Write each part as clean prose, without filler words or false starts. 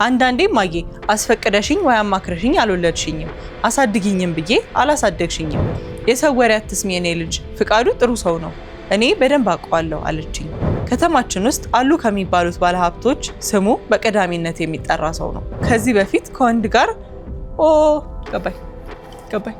አንዳንዴ ማዬ አስፈቅደሽኝ ወይ አማክረሽኝ አልወለድሽኝም፣ አሳድጊኝም ብዬ አላሳደግሽኝም። የሰው ወሬ አትስሚ የኔ ልጅ፣ ፍቃዱ ጥሩ ሰው ነው፣ እኔ በደንብ አውቀዋለሁ አለችኝ። ከተማችን ውስጥ አሉ ከሚባሉት ባለሀብቶች ስሙ በቀዳሚነት የሚጠራ ሰው ነው። ከዚህ በፊት ከወንድ ጋር ገባኝ።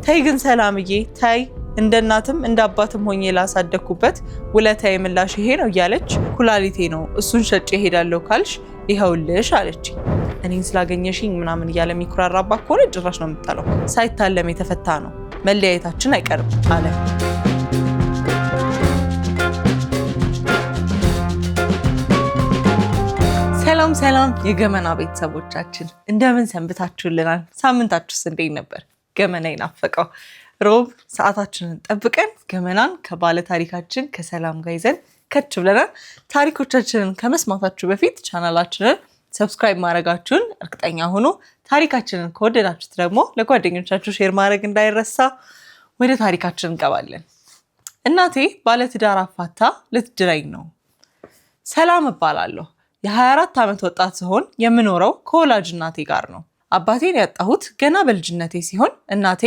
ተይ ግን ሰላምዬ ተይ፣ እንደ እናትም እንደ አባትም ሆኜ ላሳደግኩበት ውለታዬ ምላሽ ይሄ ነው እያለች ኩላሊቴ ነው እሱን ሸጬ እሄዳለሁ ካልሽ ይኸውልሽ አለችኝ። እኔን ስላገኘሽኝ ምናምን እያለ የሚኩራራባ ከሆነ ጭራሽ ነው የምጠለው። ሳይታለም የተፈታ ነው፣ መለያየታችን አይቀርም አለ። ሰላም የገመና ቤተሰቦቻችን እንደምን ሰንብታችሁልናል? ሳምንታችሁስ እንዴት ነበር? ገመና ይናፈቀው ሮብ ሰዓታችንን ጠብቀን ገመናን ከባለ ታሪካችን ከሰላም ጋር ይዘን ከች ብለናል። ታሪኮቻችንን ከመስማታችሁ በፊት ቻናላችንን ሰብስክራይብ ማድረጋችሁን እርግጠኛ ሆኖ ታሪካችንን ከወደዳችሁት ደግሞ ለጓደኞቻችሁ ሼር ማድረግ እንዳይረሳ። ወደ ታሪካችን እንገባለን። እናቴ ባለትዳር አፋታ ልትድረኝ ነው። ሰላም እባላለሁ። የ24 ዓመት ወጣት ሲሆን የምኖረው ከወላጅ እናቴ ጋር ነው። አባቴን ያጣሁት ገና በልጅነቴ ሲሆን እናቴ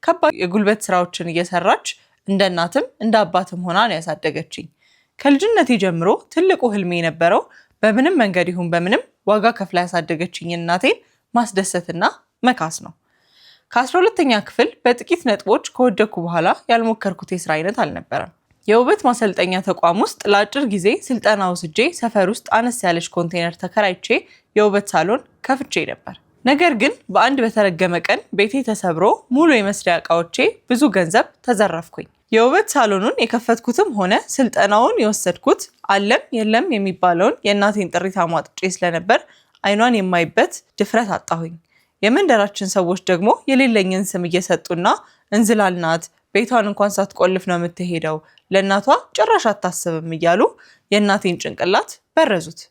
ከባድ የጉልበት ስራዎችን እየሰራች እንደ እናትም እንደ አባትም ሆና ነው ያሳደገችኝ። ከልጅነቴ ጀምሮ ትልቁ ህልሜ የነበረው በምንም መንገድ ይሁን በምንም ዋጋ ከፍላ ያሳደገችኝ እናቴን ማስደሰትና መካስ ነው። ከ12ኛ ክፍል በጥቂት ነጥቦች ከወደኩ በኋላ ያልሞከርኩት የስራ አይነት አልነበረም። የውበት ማሰልጠኛ ተቋም ውስጥ ለአጭር ጊዜ ስልጠና ወስጄ ሰፈር ውስጥ አነስ ያለች ኮንቴነር ተከራይቼ የውበት ሳሎን ከፍቼ ነበር። ነገር ግን በአንድ በተረገመ ቀን ቤቴ ተሰብሮ ሙሉ የመስሪያ እቃዎቼ ብዙ ገንዘብ ተዘረፍኩኝ። የውበት ሳሎኑን የከፈትኩትም ሆነ ስልጠናውን የወሰድኩት አለም የለም የሚባለውን የእናቴን ጥሪት አሟጥጬ ስለነበር አይኗን የማይበት ድፍረት አጣሁኝ። የመንደራችን ሰዎች ደግሞ የሌለኝን ስም እየሰጡና እንዝላል ናት፣ ቤቷን እንኳን ሳትቆልፍ ነው የምትሄደው፣ ለእናቷ ጭራሽ አታስብም እያሉ የእናቴን ጭንቅላት በረዙት።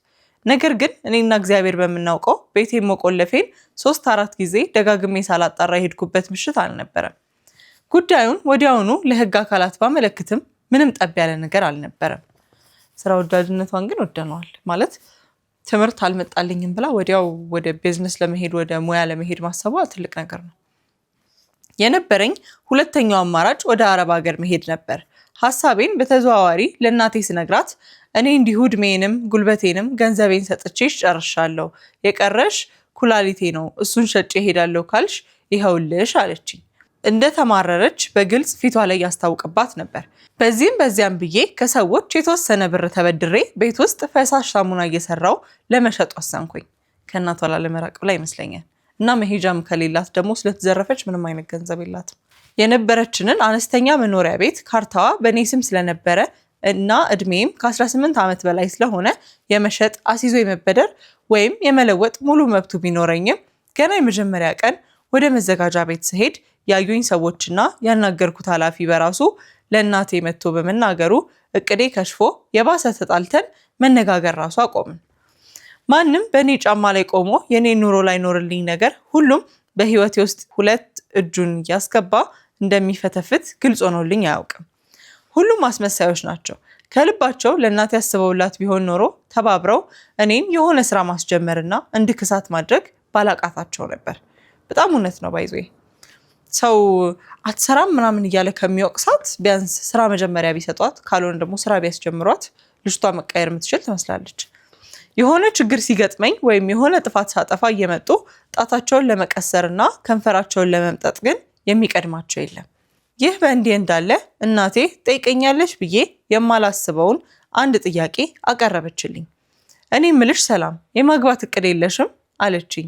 ነገር ግን እኔና እግዚአብሔር በምናውቀው ቤቴን መቆለፌን 3-4 ጊዜ ደጋግሜ ሳላጣራ የሄድኩበት ምሽት አልነበረም። ጉዳዩን ወዲያውኑ ለህግ አካላት ባመለክትም ምንም ጠብ ያለ ነገር አልነበረም። ስራ ወዳድነቷን ግን ወደነዋል። ማለት ትምህርት አልመጣልኝም ብላ ወዲያው ወደ ቢዝነስ ለመሄድ ወደ ሙያ ለመሄድ ማሰቧ ትልቅ ነገር ነው። የነበረኝ ሁለተኛው አማራጭ ወደ አረብ ሀገር መሄድ ነበር። ሐሳቤን በተዘዋዋሪ ለእናቴ ስነግራት እኔ እንዲሁ እድሜንም ጉልበቴንም ገንዘቤን ሰጥቼሽ ጨርሻለሁ፣ የቀረሽ ኩላሊቴ ነው እሱን ሸጬ እሄዳለሁ ካልሽ ይኸውልሽ አለችኝ። እንደተማረረች በግልጽ ፊቷ ላይ ያስታውቅባት ነበር። በዚህም በዚያም ብዬ ከሰዎች የተወሰነ ብር ተበድሬ ቤት ውስጥ ፈሳሽ ሳሙና እየሰራው ለመሸጥ ወሰንኩኝ። ከእናቷ ላለመራቅ ብላ ይመስለኛል። እና መሄጃም ከሌላት ደግሞ ስለተዘረፈች ምንም አይነት ገንዘብ የላትም። የነበረችንን አነስተኛ መኖሪያ ቤት ካርታዋ በእኔ ስም ስለነበረ እና እድሜም ከ18 ዓመት በላይ ስለሆነ የመሸጥ አስይዞ የመበደር ወይም የመለወጥ ሙሉ መብቱ ቢኖረኝም ገና የመጀመሪያ ቀን ወደ መዘጋጃ ቤት ስሄድ ያዩኝ ሰዎችና ያናገርኩት ኃላፊ በራሱ ለእናቴ መጥቶ በመናገሩ እቅዴ ከሽፎ የባሰ ተጣልተን መነጋገር ራሱ አቆምን። ማንም በእኔ ጫማ ላይ ቆሞ የኔ ኑሮ ላይ ኖርልኝ ነገር ሁሉም በህይወቴ ውስጥ ሁለት እጁን እያስገባ እንደሚፈተፍት ግልጽ ሆኖልኝ አያውቅም። ሁሉም አስመሳዮች ናቸው። ከልባቸው ለእናቴ ያስበውላት ቢሆን ኖሮ ተባብረው እኔን የሆነ ስራ ማስጀመርና እንድክሳት ማድረግ ባላቃታቸው ነበር። በጣም እውነት ነው። ባይዞ ሰው አትሰራም ምናምን እያለ ከሚወቅሳት ቢያንስ ስራ መጀመሪያ ቢሰጧት፣ ካልሆነ ደግሞ ስራ ቢያስጀምሯት ልጅቷ መቀየር የምትችል ትመስላለች። የሆነ ችግር ሲገጥመኝ ወይም የሆነ ጥፋት ሳጠፋ እየመጡ ጣታቸውን ለመቀሰርና ከንፈራቸውን ለመምጠጥ ግን የሚቀድማቸው የለም። ይህ በእንዲህ እንዳለ እናቴ ጠይቀኛለች ብዬ የማላስበውን አንድ ጥያቄ አቀረበችልኝ። እኔ ምልሽ ሰላም የማግባት እቅድ የለሽም አለችኝ።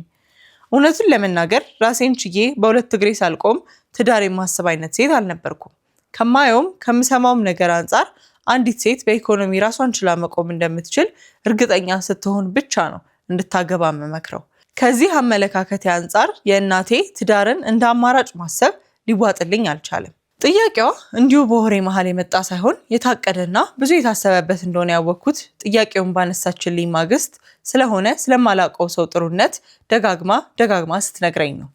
እውነቱን ለመናገር ራሴን ችዬ በሁለት እግሬ ሳልቆም ትዳር የማስብ አይነት ሴት አልነበርኩም። ከማየውም ከምሰማውም ነገር አንጻር አንዲት ሴት በኢኮኖሚ ራሷን ችላ መቆም እንደምትችል እርግጠኛ ስትሆን ብቻ ነው እንድታገባ መመክረው። ከዚህ አመለካከት አንጻር የእናቴ ትዳርን እንደ አማራጭ ማሰብ ሊዋጥልኝ አልቻለም። ጥያቄዋ እንዲሁ በወሬ መሃል የመጣ ሳይሆን የታቀደና ብዙ የታሰበበት እንደሆነ ያወቅኩት ጥያቄውን ባነሳችልኝ ማግስት ስለሆነ ስለማላውቀው ሰው ጥሩነት ደጋግማ ስትነግረኝ ነው።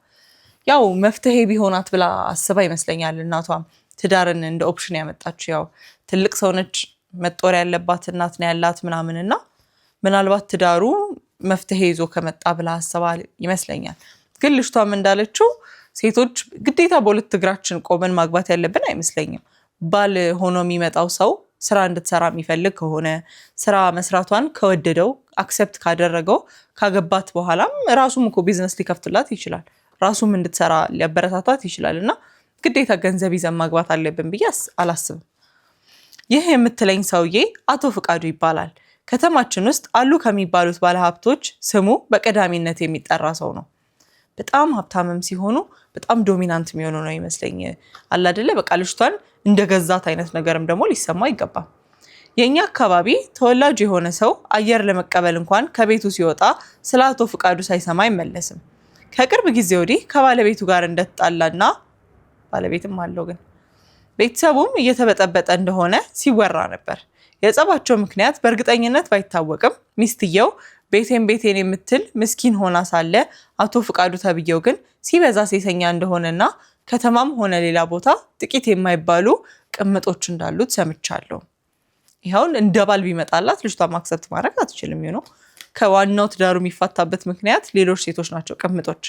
ያው መፍትሄ ቢሆናት ብላ አስባ ይመስለኛል እናቷም ትዳርን እንደ ኦፕሽን ያመጣችው። ያው ትልቅ ሰው ነች፣ መጦሪያ ያለባት እናት ነው ያላት ምናምንና ምናልባት ትዳሩ መፍትሄ ይዞ ከመጣ ብላ አስባ ይመስለኛል። ግን ልጅቷም እንዳለችው ሴቶች ግዴታ በሁለት እግራችን ቆመን ማግባት ያለብን አይመስለኝም። ባል ሆኖ የሚመጣው ሰው ስራ እንድትሰራ የሚፈልግ ከሆነ ስራ መስራቷን ከወደደው አክሰፕት ካደረገው ካገባት በኋላም ራሱም እኮ ቢዝነስ ሊከፍትላት ይችላል። ራሱም እንድትሰራ ሊያበረታታት ይችላል። እና ግዴታ ገንዘብ ይዘን ማግባት አለብን ብዬ አላስብም። ይህ የምትለኝ ሰውዬ አቶ ፍቃዱ ይባላል። ከተማችን ውስጥ አሉ ከሚባሉት ባለሀብቶች ስሙ በቀዳሚነት የሚጠራ ሰው ነው። በጣም ሀብታምም ሲሆኑ በጣም ዶሚናንት የሚሆኑ ነው ይመስለኝ። አለ አይደለ በቃ ልጅቷን እንደገዛት አይነት ነገርም ደግሞ ሊሰማ ይገባል። የኛ አካባቢ ተወላጅ የሆነ ሰው አየር ለመቀበል እንኳን ከቤቱ ሲወጣ ስለ አቶ ፍቃዱ ሳይሰማ አይመለስም። ከቅርብ ጊዜ ወዲህ ከባለቤቱ ጋር እንደተጣላና ባለቤትም አለው ግን ቤተሰቡም እየተበጠበጠ እንደሆነ ሲወራ ነበር። የጸባቸው ምክንያት በእርግጠኝነት ባይታወቅም ሚስትየው ቤቴን የምትል ምስኪን ሆና ሳለ አቶ ፍቃዱ ተብየው ግን ሲበዛ ሴሰኛ እንደሆነና ከተማም ሆነ ሌላ ቦታ ጥቂት የማይባሉ ቅምጦች እንዳሉት ሰምቻለሁ። ይኸውን እንደ ባል ቢመጣላት ልጅቷ ማክሰፕት ማድረግ አትችልም። ከዋናው ትዳሩ የሚፋታበት ምክንያት ሌሎች ሴቶች ናቸው ቅምጦች።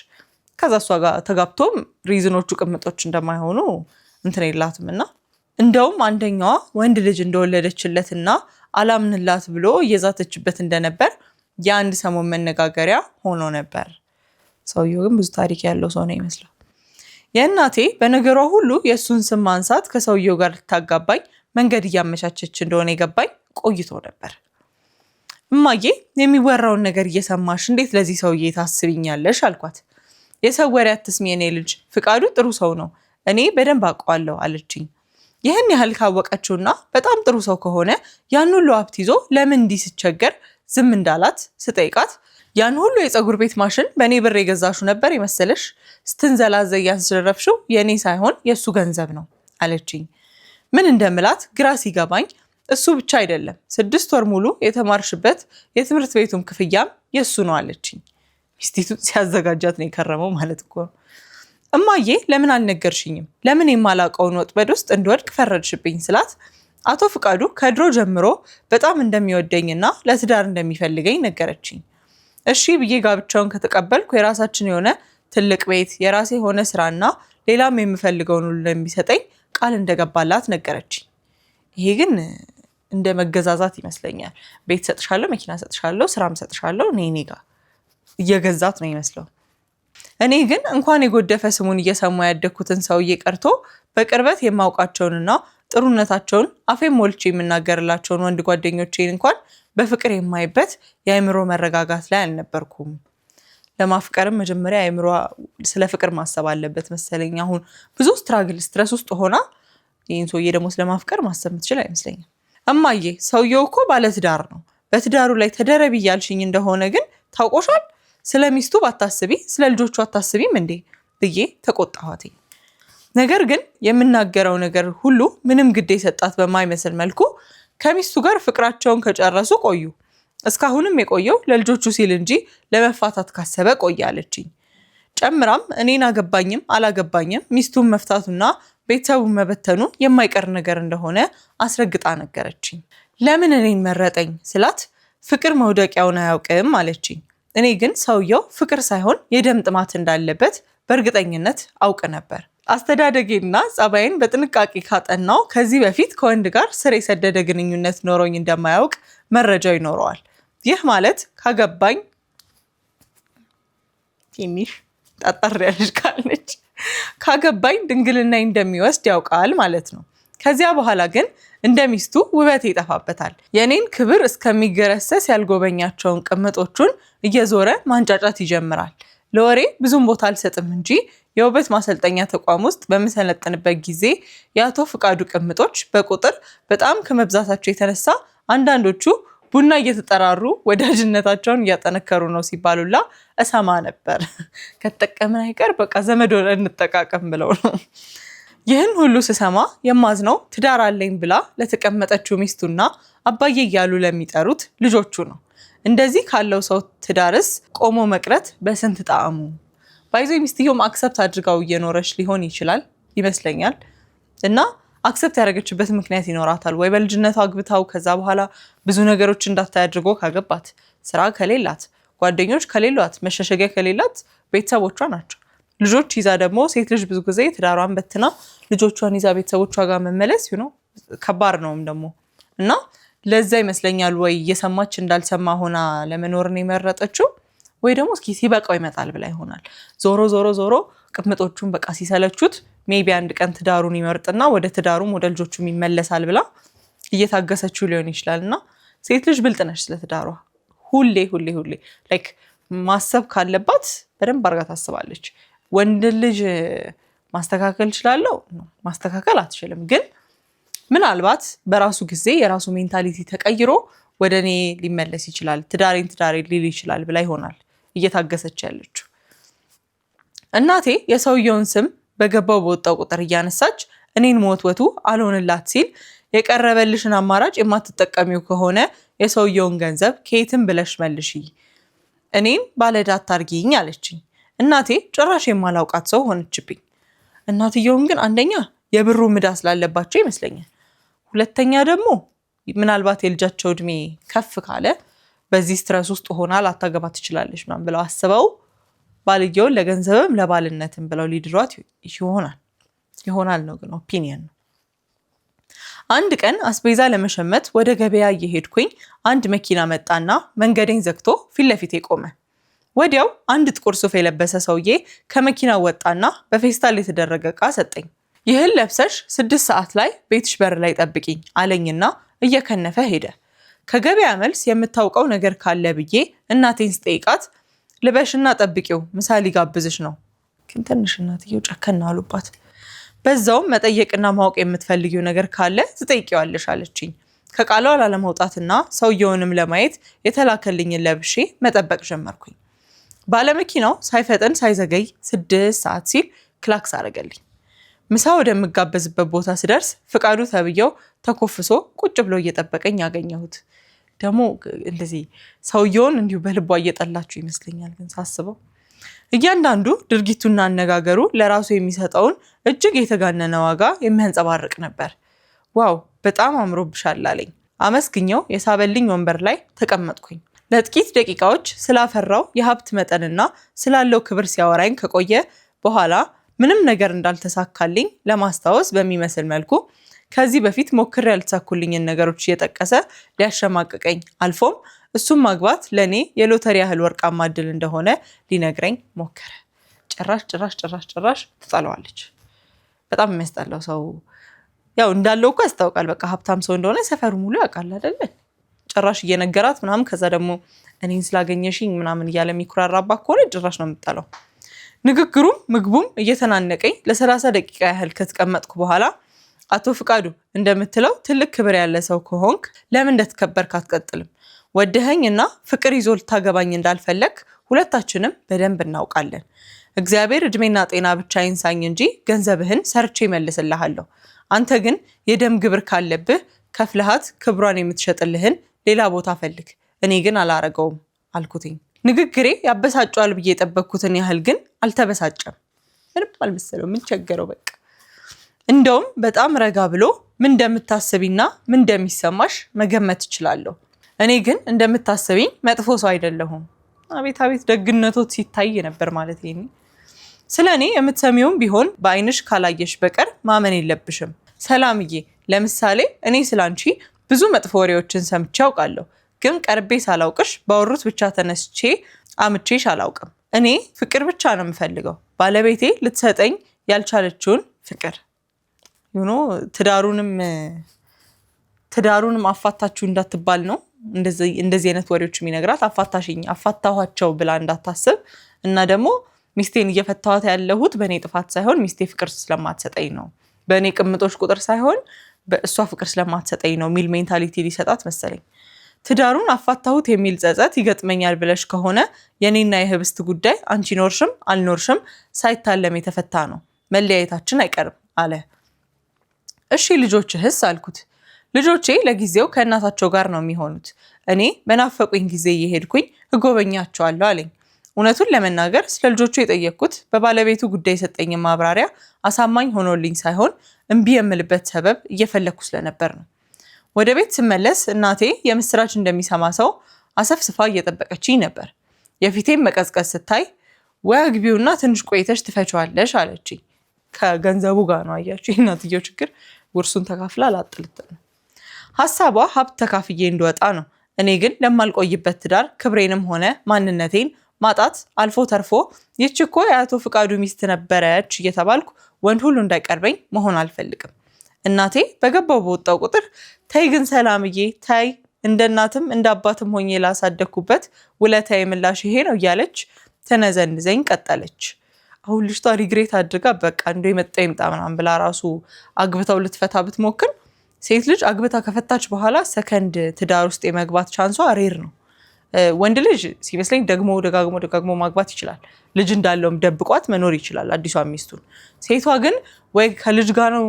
ከዛ እሷ ጋር ተጋብቶም ሪዝኖቹ ቅምጦች እንደማይሆኑ እንትን የላትም። እና እንደውም አንደኛዋ ወንድ ልጅ እንደወለደችለትና አላምንላት ብሎ እየዛተችበት እንደነበር የአንድ ሰሞን መነጋገሪያ ሆኖ ነበር። ሰውየው ግን ብዙ ታሪክ ያለው ሰው ነው ይመስላል። የእናቴ በነገሯ ሁሉ የእሱን ስም ማንሳት ከሰውየው ጋር ልታጋባኝ መንገድ እያመቻቸች እንደሆነ የገባኝ ቆይቶ ነበር። እማዬ የሚወራውን ነገር እየሰማሽ እንዴት ለዚህ ሰውዬ ታስቢኛለሽ አልኳት። የሰው ወሬ አትስሚ የኔ ልጅ፣ ፍቃዱ ጥሩ ሰው ነው፣ እኔ በደንብ አውቀዋለሁ አለችኝ። ይህን ያህል ካወቀችውና በጣም ጥሩ ሰው ከሆነ ያን ሁሉ ሀብት ይዞ ለምን እንዲህ ስቸገር ዝም እንዳላት ስጠይቃት ያን ሁሉ የፀጉር ቤት ማሽን በእኔ ብር የገዛሹ ነበር የመሰለሽ? ስትንዘላዘይ ያስደረፍሽው የእኔ ሳይሆን የእሱ ገንዘብ ነው አለችኝ። ምን እንደምላት ግራ ሲገባኝ እሱ ብቻ አይደለም 6 ወር ሙሉ የተማርሽበት የትምህርት ቤቱም ክፍያም የእሱ ነው አለችኝ። ሚስቲቱ ሲያዘጋጃት ነው የከረመው ማለት እኮ ነው። እማዬ ለምን አልነገርሽኝም? ለምን የማላውቀውን ወጥመድ ውስጥ እንድወድቅ ፈረድሽብኝ ስላት አቶ ፍቃዱ ከድሮ ጀምሮ በጣም እንደሚወደኝና ለትዳር እንደሚፈልገኝ ነገረችኝ። እሺ ብዬ ጋብቻውን ከተቀበልኩ የራሳችን የሆነ ትልቅ ቤት፣ የራሴ የሆነ ስራና ሌላም የምፈልገውን ሁሉ እንደሚሰጠኝ ቃል እንደገባላት ነገረችኝ። ይሄ ግን እንደ መገዛዛት ይመስለኛል። ቤት ሰጥሻለሁ፣ መኪና ሰጥሻለሁ፣ ስራም ሰጥሻለሁ፣ እኔ ጋር እየገዛት ነው ይመስለው። እኔ ግን እንኳን የጎደፈ ስሙን እየሰማ ያደግኩትን ሰውዬ ቀርቶ በቅርበት የማውቃቸውንና ጥሩነታቸውን አፌን ሞልቼ የምናገርላቸውን ወንድ ጓደኞቼን እንኳን በፍቅር የማይበት የአእምሮ መረጋጋት ላይ አልነበርኩም። ለማፍቀርም መጀመሪያ አእምሮ ስለ ፍቅር ማሰብ አለበት መሰለኝ። አሁን ብዙ ስትረስ ውስጥ ሆና ይህን ሰውዬ ደግሞ ስለማፍቀር ማሰብ የምትችል አይመስለኝም። እማዬ ሰውየው እኮ ባለትዳር ነው፣ በትዳሩ ላይ ተደረቢ እያልሽኝ እንደሆነ ግን ታውቆሻል። ስለ ሚስቱ ባታስቢ ስለ ልጆቹ አታስቢም እንዴ ብዬ ተቆጣኋት። ነገር ግን የምናገረው ነገር ሁሉ ምንም ግድ የሰጣት በማይመስል መልኩ ከሚስቱ ጋር ፍቅራቸውን ከጨረሱ ቆዩ። እስካሁንም የቆየው ለልጆቹ ሲል እንጂ ለመፋታት ካሰበ ቆየ አለችኝ። ጨምራም እኔን አገባኝም አላገባኝም ሚስቱን መፍታቱና ቤተሰቡን መበተኑ የማይቀር ነገር እንደሆነ አስረግጣ ነገረችኝ። ለምን እኔን መረጠኝ ስላት ፍቅር መውደቂያውን አያውቅም አለችኝ። እኔ ግን ሰውየው ፍቅር ሳይሆን የደም ጥማት እንዳለበት በእርግጠኝነት አውቅ ነበር። አስተዳደጌና ጸባይን በጥንቃቄ ካጠናው ከዚህ በፊት ከወንድ ጋር ስር የሰደደ ግንኙነት ኖሮኝ እንደማያውቅ መረጃው ይኖረዋል። ይህ ማለት ካገባኝ ትንሽ ጠጠር ያለች ካለች ካገባኝ ድንግልና እንደሚወስድ ያውቃል ማለት ነው። ከዚያ በኋላ ግን እንደሚስቱ ውበት ይጠፋበታል። የኔን ክብር እስከሚገረሰስ ያልጎበኛቸውን ቅምጦቹን እየዞረ ማንጫጫት ይጀምራል። ለወሬ ብዙም ቦታ አልሰጥም እንጂ የውበት ማሰልጠኛ ተቋም ውስጥ በምሰለጥንበት ጊዜ የአቶ ፍቃዱ ቅምጦች በቁጥር በጣም ከመብዛታቸው የተነሳ አንዳንዶቹ ቡና እየተጠራሩ ወዳጅነታቸውን እያጠነከሩ ነው ሲባሉላ እሰማ ነበር። ከተጠቀምን አይቀር በቃ ዘመድ እንጠቃቀም ብለው ነው። ይህን ሁሉ ስሰማ የማዝነው ትዳር አለኝ ብላ ለተቀመጠችው ሚስቱና አባዬ እያሉ ለሚጠሩት ልጆቹ ነው። እንደዚህ ካለው ሰው ትዳርስ ቆሞ መቅረት በስንት ጣዕሙ። ባይዞ ሚስትየውም አክሰፕት አድርጋው እየኖረች ሊሆን ይችላል ይመስለኛል። እና አክሰፕት ያደረገችበት ምክንያት ይኖራታል። ወይ በልጅነቷ አግብታው ከዛ በኋላ ብዙ ነገሮች እንዳታይ አድርጎ ካገባት፣ ስራ ከሌላት፣ ጓደኞች ከሌሏት መሸሸጊያ ከሌላት ቤተሰቦቿ ናቸው። ልጆች ይዛ ደግሞ ሴት ልጅ ብዙ ጊዜ ትዳሯን በትና ልጆቿን ይዛ ቤተሰቦቿ ጋር መመለስ ከባድ ነውም ደግሞ እና ለዛ ይመስለኛል ወይ እየሰማች እንዳልሰማ ሆና ለመኖር ነው የመረጠችው ወይ ደግሞ እስኪ ሲበቃው ይመጣል ብላ ይሆናል። ዞሮ ቅምጦቹን በቃ ሲሰለቹት ሜቢ አንድ ቀን ትዳሩን ይመርጥና ወደ ትዳሩም ወደ ልጆቹም ይመለሳል ብላ እየታገሰችው ሊሆን ይችላልና ሴት ልጅ ብልጥ ነች ስለ ትዳሯ ሁሌ ላይክ ማሰብ ካለባት በደንብ አድርጋ ታስባለች። ወንድ ልጅ ማስተካከል ይችላል ማስተካከል አትችልም፣ ግን ምናልባት በራሱ ጊዜ የራሱ ሜንታሊቲ ተቀይሮ ወደ እኔ ሊመለስ ይችላል፣ ትዳሬ ሊል ይችላል ብላ ይሆናል እየታገሰች ያለችው። እናቴ የሰውየውን ስም በገባው በወጣው ቁጥር እያነሳች እኔን መወትወቱ አልሆንላት ሲል የቀረበልሽን አማራጭ የማትጠቀሚው ከሆነ የሰውየውን ገንዘብ ከየትም ብለሽ መልሺ፣ እኔን ባለዕዳ አታርጊኝ አለችኝ። እናቴ ጭራሽ የማላውቃት ሰው ሆነችብኝ። እናትየውም ግን አንደኛ የብሩ ምዳ ስላለባቸው ይመስለኛል፣ ሁለተኛ ደግሞ ምናልባት የልጃቸው እድሜ ከፍ ካለ በዚህ ስትረስ ውስጥ ሆና ላታገባ ትችላለች ምናምን ብለው አስበው ባልየውን ለገንዘብም ለባልነትም ብለው ሊድሯት ይሆናል ነው ግን ኦፒኒየን ነው። አንድ ቀን አስቤዛ ለመሸመት ወደ ገበያ እየሄድኩኝ አንድ መኪና መጣና መንገዴን ዘግቶ ፊት ለፊቴ ቆመ። ወዲያው አንድ ጥቁር ሱፍ የለበሰ ሰውዬ ከመኪናው ወጣና በፌስታል የተደረገ ዕቃ ሰጠኝ። ይህን ለብሰሽ 6 ሰዓት ላይ ቤትሽ በር ላይ ጠብቂኝ አለኝና እየከነፈ ሄደ። ከገበያ መልስ የምታውቀው ነገር ካለ ብዬ እናቴን ስጠይቃት ልበሽና ጠብቂው ምሳ ሊጋብዝሽ ነው። ግን ትንሽ እናትየው ጨከና አሉባት። በዛውም መጠየቅና ማወቅ የምትፈልጊው ነገር ካለ ትጠይቂዋለሽ አለችኝ። ከቃሏ ላለመውጣትና ሰውየውንም ለማየት የተላከልኝን ለብሼ መጠበቅ ጀመርኩኝ። ባለመኪናው ሳይፈጥን ሳይዘገይ 6 ሰዓት ሲል ክላክስ አደረገልኝ። ምሳ ወደምጋበዝበት ቦታ ስደርስ ፍቃዱ ተብየው ተኮፍሶ ቁጭ ብሎ እየጠበቀኝ ያገኘሁት። ደግሞ እንደዚህ ሰውየውን እንዲሁ በልቧ እየጠላችሁ ይመስለኛል። ግን ሳስበው እያንዳንዱ ድርጊቱና አነጋገሩ ለራሱ የሚሰጠውን እጅግ የተጋነነ ዋጋ የሚያንጸባርቅ ነበር። ዋው በጣም አምሮብሻል አለኝ። አመስግኘው የሳበልኝ ወንበር ላይ ተቀመጥኩኝ። ለጥቂት ደቂቃዎች ስላፈራው የሀብት መጠንና ስላለው ክብር ሲያወራኝ ከቆየ በኋላ ምንም ነገር እንዳልተሳካልኝ ለማስታወስ በሚመስል መልኩ ከዚህ በፊት ሞክሬ ያልተሳኩልኝን ነገሮች እየጠቀሰ ሊያሸማቅቀኝ አልፎም እሱም ማግባት ለኔ የሎተሪ ያህል ወርቃማ እድል እንደሆነ ሊነግረኝ ሞከረ። ጭራሽ ትጠላዋለች። በጣም የሚያስጠላው ሰው ያው እንዳለው እኮ ያስታውቃል። በቃ ሀብታም ሰው እንደሆነ ሰፈሩ ሙሉ ያውቃል አይደለ? ጭራሽ እየነገራት ምናምን ከዛ ደግሞ እኔን ስላገኘሽኝ ምናምን እያለ የሚኩራራባት ከሆነ ጭራሽ ነው የምጠላው። ንግግሩም ምግቡም እየተናነቀኝ ለ30 ደቂቃ ያህል ከተቀመጥኩ በኋላ አቶ ፍቃዱ እንደምትለው ትልቅ ክብር ያለ ሰው ከሆንክ ለምን እንደተከበርክ አትቀጥልም? ወደኸኝና ፍቅር ይዞ ልታገባኝ እንዳልፈለግ ሁለታችንም በደንብ እናውቃለን። እግዚአብሔር እድሜና ጤና ብቻ ይንሳኝ እንጂ ገንዘብህን ሰርቼ መልስልሃለሁ። አንተ ግን የደም ግብር ካለብህ ከፍልሃት ክብሯን የምትሸጥልህን ሌላ ቦታ ፈልግ። እኔ ግን አላረገውም አልኩትኝ። ንግግሬ ያበሳጫል ብዬ የጠበቅኩትን ያህል ግን አልተበሳጨም። ምንም አልመሰለው። ምን ቸገረው? በቃ እንደውም በጣም ረጋ ብሎ ምን እንደምታስቢና ምን እንደሚሰማሽ መገመት እችላለሁ። እኔ ግን እንደምታስቢኝ መጥፎ ሰው አይደለሁም። አቤት ደግነቶት ሲታይ ነበር ማለት ይሄ። ስለኔ የምትሰሚውም ቢሆን በአይንሽ ካላየሽ በቀር ማመን የለብሽም። ሰላምዬ፣ ለምሳሌ እኔ ስላንቺ ብዙ መጥፎ ወሬዎችን ሰምቼ አውቃለሁ፣ ግን ቀርቤ ሳላውቅሽ ባወሩት ብቻ ተነስቼ አምቼሽ አላውቅም። እኔ ፍቅር ብቻ ነው የምፈልገው፣ ባለቤቴ ልትሰጠኝ ያልቻለችውን ፍቅር። ትዳሩንም አፋታችሁ እንዳትባል ነው እንደዚህ አይነት ወሬዎች የሚነግራት። አፋታኋቸው ብላ እንዳታስብ እና ደግሞ ሚስቴን እየፈታኋት ያለሁት በእኔ ጥፋት ሳይሆን ሚስቴ ፍቅር ስለማትሰጠኝ ነው፣ በእኔ ቅምጦች ቁጥር ሳይሆን በእሷ ፍቅር ስለማትሰጠኝ ነው ሚል ሜንታሊቲ ሊሰጣት መሰለኝ። ትዳሩን አፋታሁት የሚል ጸጸት ይገጥመኛል ብለሽ ከሆነ የኔና የህብስት ጉዳይ አንቺ ኖርሽም አልኖርሽም ሳይታለም የተፈታ ነው፣ መለያየታችን አይቀርም አለ። እሺ ልጆችህስ አልኩት። ልጆቼ ለጊዜው ከእናታቸው ጋር ነው የሚሆኑት። እኔ በናፈቁኝ ጊዜ እየሄድኩኝ እጎበኛቸዋለሁ አለኝ። እውነቱን ለመናገር ስለ ልጆቹ የጠየቅኩት በባለቤቱ ጉዳይ የሰጠኝ ማብራሪያ አሳማኝ ሆኖልኝ ሳይሆን እምቢ የምልበት ሰበብ እየፈለግኩ ስለነበር ነው። ወደ ቤት ስመለስ እናቴ የምስራች እንደሚሰማ ሰው አሰፍስፋ እየጠበቀችኝ ነበር። የፊቴም መቀዝቀዝ ስታይ ወይ አግቢውና ትንሽ ቆይተሽ ትፈችዋለሽ አለችኝ። ከገንዘቡ ጋር ነው አያችሁ፣ የእናትየው ችግር ውርሱን ተካፍላ አላጥልጥም። ሀሳቧ ሀብት ተካፍዬ እንደወጣ ነው። እኔ ግን ለማልቆይበት ትዳር ክብሬንም ሆነ ማንነቴን ማጣት አልፎ ተርፎ ይህች እኮ የአቶ ፍቃዱ ሚስት ነበረች እየተባልኩ ወንድ ሁሉ እንዳይቀርበኝ መሆን አልፈልግም። እናቴ በገባው በወጣው ቁጥር ተይ ግን ሰላምዬ ተይ፣ እንደ እናትም እንደ አባትም ሆኜ ላሳደግኩበት ውለታዬ ምላሽ ይሄ ነው እያለች ተነዘንዘኝ ቀጠለች። አሁን ልጅቷ ሪግሬት አድርጋ በቃ እንደው የመጣ ይምጣ ምናምን ብላ ራሱ አግብታው ልትፈታ ብትሞክር፣ ሴት ልጅ አግብታ ከፈታች በኋላ ሰከንድ ትዳር ውስጥ የመግባት ቻንሷ ሬር ነው። ወንድ ልጅ ሲመስለኝ ደግሞ ደጋግሞ ማግባት ይችላል። ልጅ እንዳለውም ደብቋት መኖር ይችላል አዲሷ ሚስቱን። ሴቷ ግን ወይ ከልጅ ጋር ነው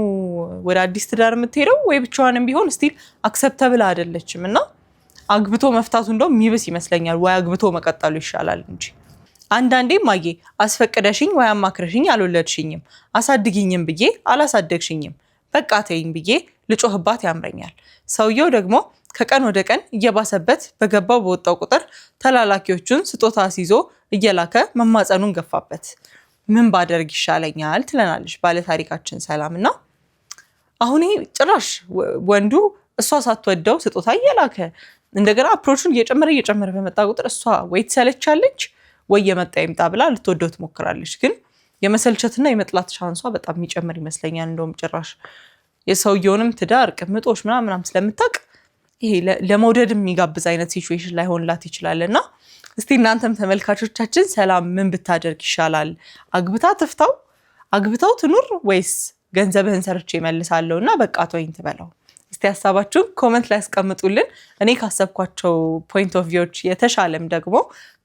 ወደ አዲስ ትዳር የምትሄደው ወይ ብቻዋንም ቢሆን ስቲል አክሰፕተብል አይደለችም። እና አግብቶ መፍታቱ እንደውም የሚብስ ይመስለኛል። ወይ አግብቶ መቀጠሉ ይሻላል እንጂ። አንዳንዴ ማዬ አስፈቅደሽኝ ወይ አማክረሽኝ አልወለድሽኝም፣ አሳድጊኝም ብዬ አላሳደግሽኝም፣ በቃ ተይኝ ብዬ ልጮህባት ያምረኛል። ሰውየው ደግሞ ከቀን ወደ ቀን እየባሰበት በገባው በወጣው ቁጥር ተላላኪዎቹን ስጦታ አስይዞ እየላከ መማጸኑን ገፋበት። ምን ባደርግ ይሻለኛል ትለናለች ባለታሪካችን ሰላም። እና አሁን ይሄ ጭራሽ ወንዱ እሷ ሳትወደው ስጦታ እየላከ እንደገና አፕሮቹን እየጨመረ በመጣ ቁጥር እሷ ወይ ትሰለቻለች ወይ የመጣ ይምጣ ብላ ልትወደው ትሞክራለች። ግን የመሰልቸትና የመጥላት ሻንሷ በጣም የሚጨምር ይመስለኛል። እንደውም ጭራሽ የሰውየውንም ትዳር ቅምጦች ምናምን ስለምታውቅ ይሄ ለመውደድ የሚጋብዝ አይነት ሲቹዌሽን ላይ ሆንላት ይችላል። እና እስቲ እናንተም ተመልካቾቻችን ሰላም ምን ብታደርግ ይሻላል? አግብታ ትፍታው? አግብታው ትኑር? ወይስ ገንዘብህን ሰርቼ እመልሳለሁ እና በቃ ተወኝ ትበለው? እስቲ ሀሳባችሁን ኮመንት ላይ ያስቀምጡልን። እኔ ካሰብኳቸው ፖይንት ኦፍ ቪዎች የተሻለም ደግሞ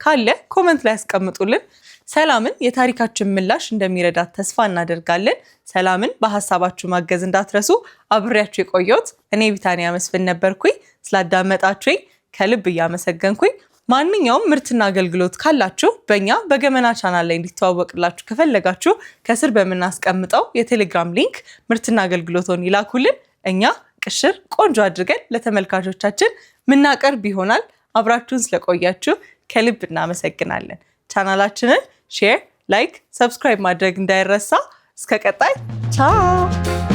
ካለ ኮመንት ላይ ያስቀምጡልን። ሰላምን የታሪካችን ምላሽ እንደሚረዳት ተስፋ እናደርጋለን። ሰላምን በሀሳባችሁ ማገዝ እንዳትረሱ። አብሬያችሁ የቆየሁት እኔ ቢታንያ መስፍን ነበርኩኝ። ስላዳመጣችሁኝ ከልብ እያመሰገንኩኝ ማንኛውም ምርትና አገልግሎት ካላችሁ በእኛ በገመና ቻናል ላይ እንዲተዋወቅላችሁ ከፈለጋችሁ ከስር በምናስቀምጠው የቴሌግራም ሊንክ ምርትና አገልግሎትን ይላኩልን። እኛ ቅሽር ቆንጆ አድርገን ለተመልካቾቻችን ምናቀርብ ይሆናል። አብራችሁን ስለቆያችሁ ከልብ እናመሰግናለን። ቻናላችንን ሼር፣ ላይክ፣ ሰብስክራይብ ማድረግ እንዳይረሳ። እስከ ቀጣይ ቻው።